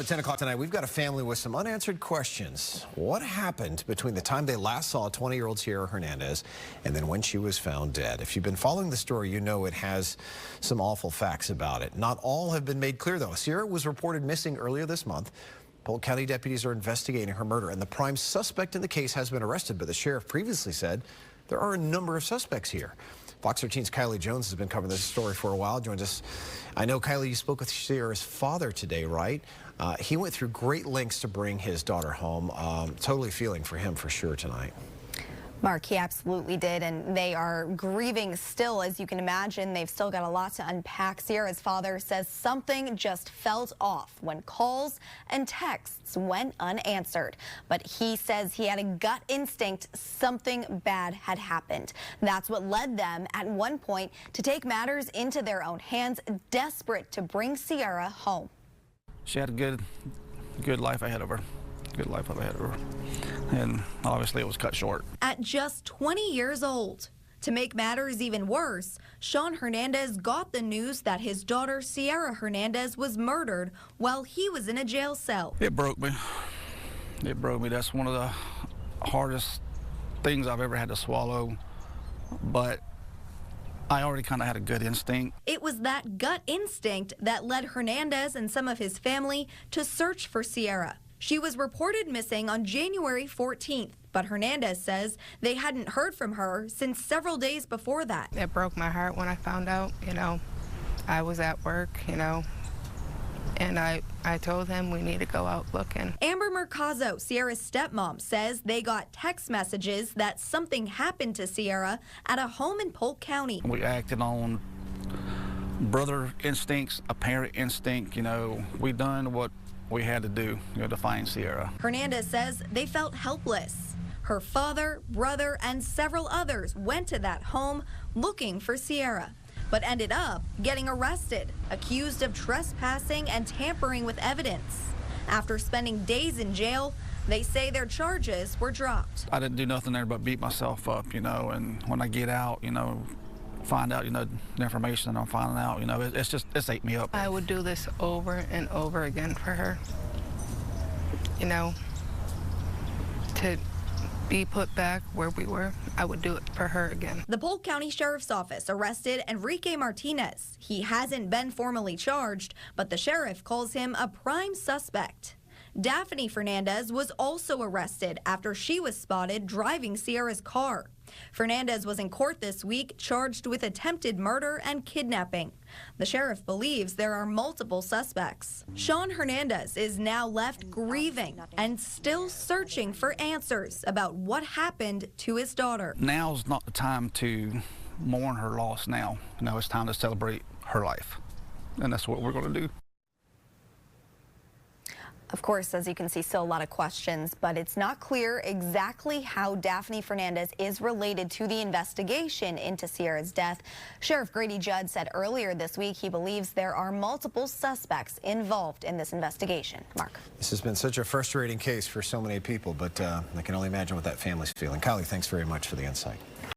At 10 o'clock tonight, we've got a family with some unanswered questions. What happened between the time they last saw 20-year-old Sierra Hernandez and then when she was found dead? If you've been following the story, you know it has some awful facts about it. Not all have been made clear, though. Sierra was reported missing earlier this month. Polk County deputies are investigating her murder, and the prime suspect in the case has been arrested, but the sheriff previously said there are a number of suspects here. Fox 13's Kylie Jones has been covering this story for a while. Joins us. I know, Kylie, you spoke with Sierra's father today, right? He went through great lengths to bring his daughter home. Totally feeling for him for sure tonight. Mark, he absolutely did, and they are grieving still, as you can imagine. They've still got a lot to unpack. Sierra's father says something just felt off when calls and texts went unanswered. But he says he had a gut instinct something bad had happened. That's what led them at one point to take matters into their own hands, desperate to bring Sierra home. She had a good life ahead of her. And obviously it was cut short. At just 20 years old. To make matters even worse, Sean Hernandez got the news that his daughter Sierra Hernandez was murdered while he was in a jail cell. It broke me. That's one of the hardest things I've ever had to swallow, but I already kind of had a good instinct. It was that gut instinct that led Hernandez and some of his family to search for Sierra. She was reported missing on January 14th, but Hernandez says they hadn't heard from her since several days before that. It broke my heart when I found out, I was at work, and I told him we need to go out looking. Amber Mercazzo, Sierra's stepmom, says they got text messages that something happened to Sierra at a home in Polk County. We acted on brother instincts, a parent instinct, we done what we had to do, to find Sierra. Hernandez says they felt helpless. Her father, brother, and several others went to that home looking for Sierra, but ended up getting arrested, accused of trespassing and tampering with evidence. After spending days in jail, they say their charges were dropped. I didn't do nothing there but beat myself up, and when I get out, find out, the information that I'm finding out, it's ate me up. I would do this over and over again for her, to be put back where we were. I would do it for her again. The Polk County Sheriff's Office arrested Enrique Martinez. He hasn't been formally charged, but the sheriff calls him a prime suspect. Daphne Fernandez was also arrested after she was spotted driving Sierra's car. Fernandez was in court this week charged with attempted murder and kidnapping. The sheriff believes there are multiple suspects. Sean Hernandez is now left grieving and still searching for answers about what happened to his daughter. Now's not the time to mourn her loss now. It's time to celebrate her life. And that's what we're going to do. Of course, as you can see, still a lot of questions, but it's not clear exactly how Daphne Fernandez is related to the investigation into Sierra's death. Sheriff Grady Judd said earlier this week he believes there are multiple suspects involved in this investigation. Mark. This has been such a frustrating case for so many people, but I can only imagine what that family's feeling. Kylie, thanks very much for the insight.